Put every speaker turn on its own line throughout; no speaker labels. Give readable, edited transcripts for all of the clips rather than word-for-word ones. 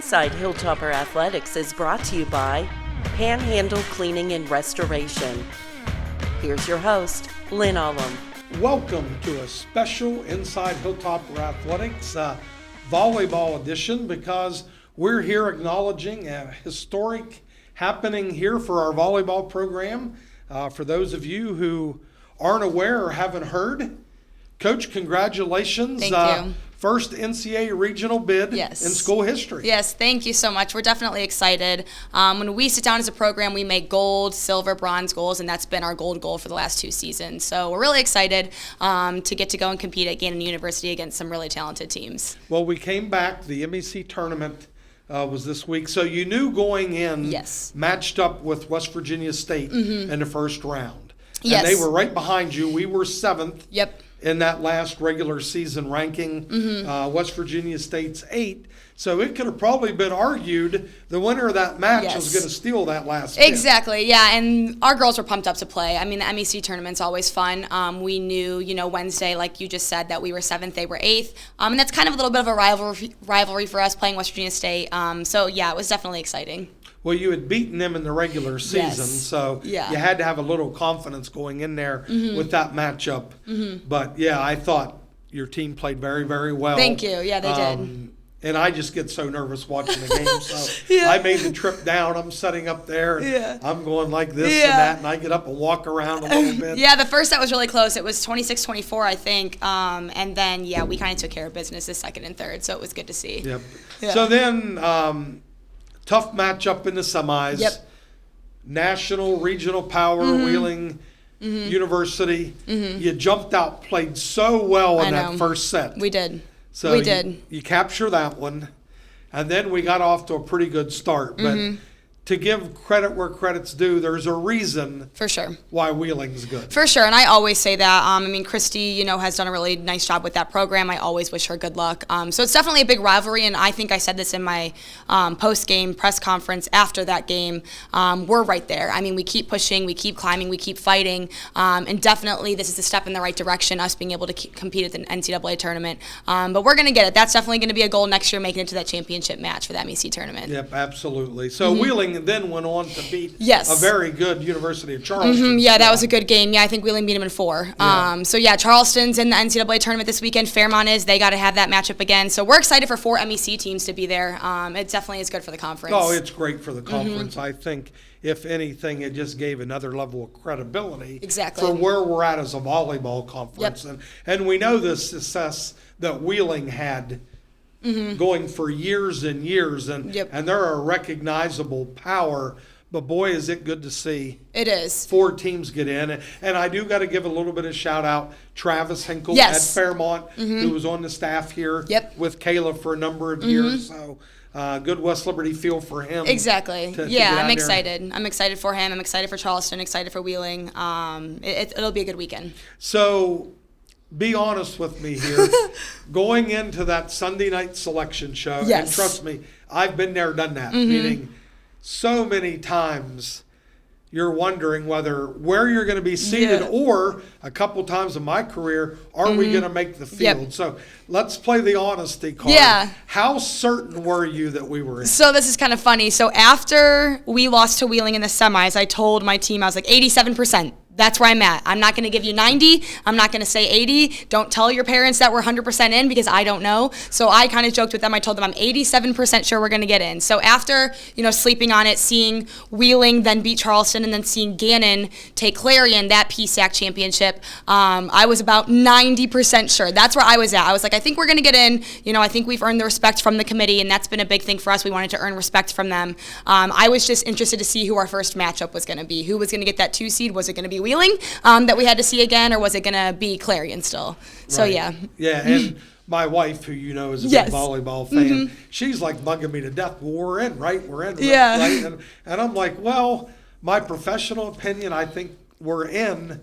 Inside Hilltopper Athletics is brought to you by Panhandle Cleaning and Restoration. Here's your host, Lynn Ullum.
Welcome to a special Inside Hilltopper Athletics volleyball edition, because we're here acknowledging a historic happening here for our volleyball program. For those of you who aren't aware or haven't heard, Coach, congratulations.
Thank you.
First NCAA regional bid in school history.
Yes, thank you so much. We're definitely excited. When we sit down as a program, we make gold, silver, bronze goals, and that's been our gold goal for the last 2 seasons. So we're really excited to get to go and compete at Gannon University against some really talented teams.
Well, we came back. The MEC tournament was this week. So you knew going in, matched up with West Virginia State in the first round.
Yes.
And they were right behind you. We were 7th.
Yep.
In that last regular season ranking. West Virginia State's 8th. So it could have probably been argued the winner of that match was going to steal that last bid.
Exactly, yeah, and our girls were pumped up to play. I mean, the MEC tournament's always fun. We knew, Wednesday, like you just said, that we were 7th, they were 8th. And that's kind of a little bit of a rivalry for us playing West Virginia State. So, yeah, it was definitely exciting.
Well, you had beaten them in the regular season, so you had to have a little confidence going in there with that matchup. But, yeah, I thought your team played very, very well.
Thank you. Yeah, they did.
And I just get so nervous watching the game. So I made the trip down. I'm setting up there. And I'm going like this and that, and I get up and walk around a little bit.
Yeah, the first set was really close. It was 26-24, I think. And then, we kind of took care of business the second and third, so it was good to see.
Yep. Yeah. So then tough matchup in the semis.
Yep.
National, regional power, Wheeling University. You jumped out, played so well in that first set.
We did.
So you capture that one, and then we got off to a pretty good start. But to give credit where credit's due, there's a reason
for sure
why Wheeling's good.
For sure, and I always say that. Christy, has done a really nice job with that program. I always wish her good luck. So it's definitely a big rivalry, and I think I said this in my post-game press conference after that game. We're right there. I mean, we keep pushing, we keep climbing, we keep fighting, and definitely this is a step in the right direction, us being able to compete at the NCAA tournament. But we're going to get it. That's definitely going to be a goal next year, making it to that championship match for the MEC tournament.
Yep, absolutely. So Wheeling then went on to beat a very good University of Charleston.
Yeah, that was a good game. Yeah, I think Wheeling beat them in 4. Charleston's in the NCAA tournament this weekend. Fairmont is. They got to have that matchup again. So we're excited for 4 MEC teams to be there. It definitely is good for the conference.
Oh, it's great for the conference. I think, if anything, it just gave another level of credibility for where we're at as a volleyball conference.
Yep.
And we know the success that Wheeling had going for years and years, and they're a recognizable power. But boy, is it good to see.
It is. 4
teams get in. And I do got to give a little bit of shout out. Travis Hinkle at Fairmont, who was on the staff here with Kayla for a number of years. So good West Liberty feel for him.
Exactly. I'm excited. I'm excited for him. I'm excited for Charleston, excited for Wheeling. It'll be a good weekend.
So be honest with me here. Going into that Sunday night selection show, and trust me, I've been there, done that, meaning so many times you're wondering where you're going to be seated, or a couple times in my career, are we going to make the field? So let's play the honesty card. How certain were you that we were in?
So this is kind of funny. So after we lost to Wheeling in the semis, I told my team, I was like 87%. That's where I'm at. I'm not going to give you 90. I'm not going to say 80. Don't tell your parents that we're 100% in, because I don't know. So I kind of joked with them. I told them I'm 87% sure we're going to get in. So after, sleeping on it, seeing Wheeling then beat Charleston, and then seeing Gannon take Clarion, that PSAC championship, I was about 90% sure. That's where I was at. I was like, I think we're going to get in. I think we've earned the respect from the committee, and that's been a big thing for us. We wanted to earn respect from them. I was just interested to see who our first matchup was going to be. Who was going to get that 2 seed? Was it going to be Wheeling that we had to see again, or was it going to be Clarion still? So,
Yeah, and my wife, who is a big volleyball fan, she's like bugging me to death. Well, we're in, right? We're in, right? And I'm like, well, my professional opinion, I think we're in,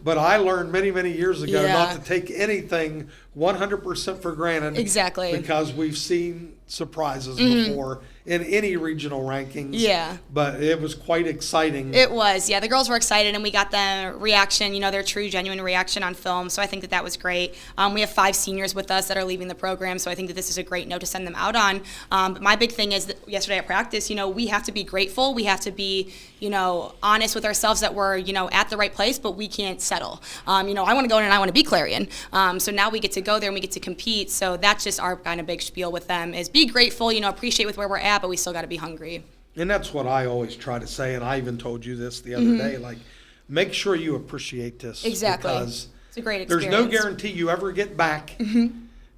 but I learned many, many years ago not to take anything 100% for granted.
Exactly.
Because we've seen surprises before in any regional rankings.
Yeah.
But it was quite exciting.
It was, yeah. The girls were excited, and we got the reaction, their true, genuine reaction on film. So I think that was great. We have 5 seniors with us that are leaving the program, so I think that this is a great note to send them out on. But my big thing is that yesterday at practice, we have to be grateful. We have to be, honest with ourselves that we're, at the right place, but we can't settle. I want to go in and I want to be Clarion. So now we get to go there and we get to compete. So that's just our kind of big spiel with them is be grateful, appreciate with where we're at, but we still got to be hungry.
And that's what I always try to say, and I even told you this the other day, like, make sure you appreciate this.
Exactly.
Because
it's a great experience.
there's no guarantee you ever get back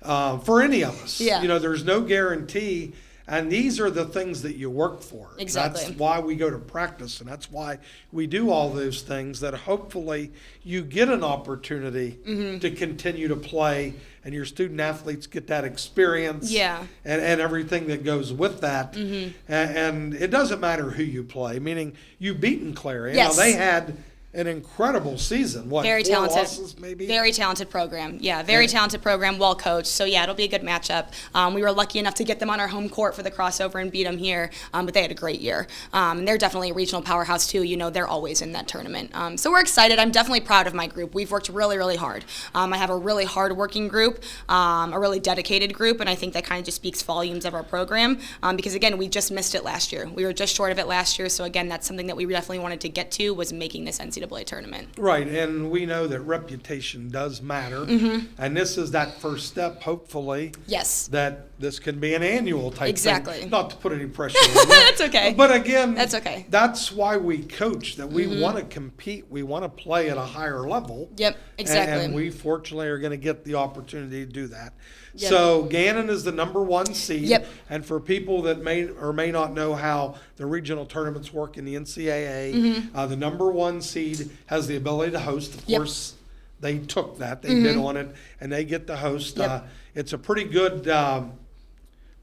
for any of us.
Yeah.
There's no guarantee, and these are the things that you work for.
Exactly.
That's why we go to practice, and that's why we do all those things, that hopefully you get an opportunity to continue to play, and your student athletes get that experience and everything that goes with that. And it doesn't matter who you play, meaning you beaten Clarion.
Yes.
Now, they had an incredible season.
Very
4
talented.
losses maybe?
Very talented program. Yeah, very talented program, well coached. So yeah, it'll be a good matchup. We were lucky enough to get them on our home court for the crossover and beat them here, but they had a great year. And they're definitely a regional powerhouse too. They're always in that tournament. So we're excited. I'm definitely proud of my group. We've worked really, really hard. I have a really hard-working group, a really dedicated group, and I think that kind of just speaks volumes of our program because, again, we just missed it last year. We were just short of it last year, so, again, that's something that we definitely wanted to get to was making this NCAA tournament.
Right, and we know that reputation does matter, and this is that first step, hopefully.
Yes.
That this can be an annual type
Exactly.
thing. Not to put any pressure on you.
That's okay.
But again,
that's okay.
That's why we coach, that we want to compete, we want to play at a higher level.
Yep, exactly.
And we fortunately are going to get the opportunity to do that.
Yep.
So Gannon is the number 1 seed.
Yep.
And for people that may or may not know how the regional tournaments work in the NCAA, the number 1 seed has the ability to host. Of course, they took that. They bid on it, and they get to host.
Yep.
It's a pretty good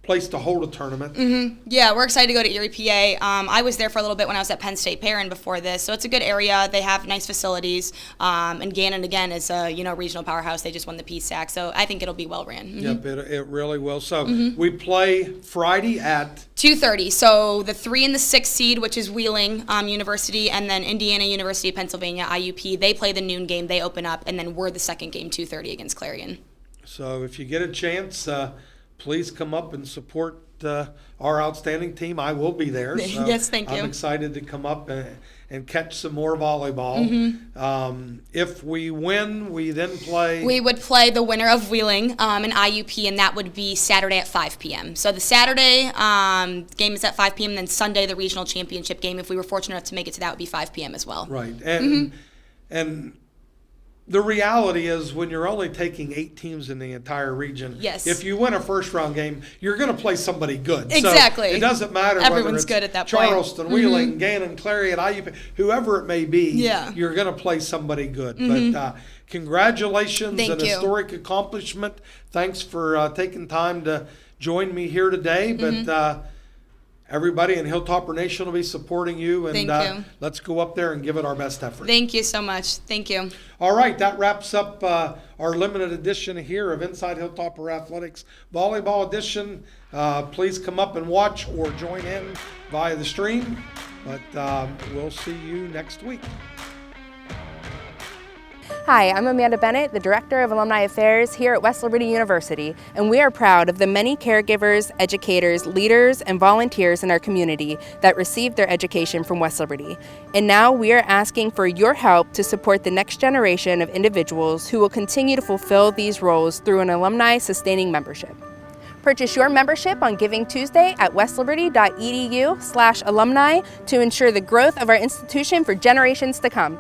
place to hold a tournament.
Yeah, we're excited to go to Erie, PA. I was there for a little bit when I was at Penn State Perrin before this, so it's a good area. They have nice facilities, and Gannon again is a regional powerhouse. They just won the PSAC, so I think it'll be well ran.
Yep, it really will. So we play Friday at
2:30. So the 3 and the 6 seed, which is Wheeling University, and then Indiana University of Pennsylvania (IUP), they play the noon game. They open up, and then we're the second game 2:30 against Clarion.
So if you get a chance, please come up and support our outstanding team. I will be there. So
yes, thank you.
I'm excited to come up and catch some more volleyball. If we win, we then play.
We would play the winner of Wheeling and IUP, and that would be Saturday at 5 p.m. So the Saturday game is at 5 p.m., and then Sunday the regional championship game, if we were fortunate enough to make it to that, would be 5 p.m. as well.
Right. And the reality is when you're only taking 8 teams in the entire region, if you win a first-round game, you're going to play somebody good.
Exactly.
So it doesn't matter
Everyone's
whether it's
good at that
Charleston,
point.
Wheeling, Gannon, Clarion, IUP, whoever it may be, you're going to play somebody good. But congratulations,
Thank
an
you.
historic accomplishment. Thanks for taking time to join me here today. But everybody in Hilltopper Nation will be supporting you, and
Thank you.
Let's go up there and give it our best effort.
Thank you so much. Thank you.
All right, that wraps up our limited edition here of Inside Hilltopper Athletics Volleyball Edition. Please come up and watch or join in via the stream, but we'll see you next week.
Hi, I'm Amanda Bennett, the Director of Alumni Affairs here at West Liberty University, and we are proud of the many caregivers, educators, leaders, and volunteers in our community that received their education from West Liberty. And now we are asking for your help to support the next generation of individuals who will continue to fulfill these roles through an alumni sustaining membership. Purchase your membership on Giving Tuesday at westliberty.edu/alumni to ensure the growth of our institution for generations to come.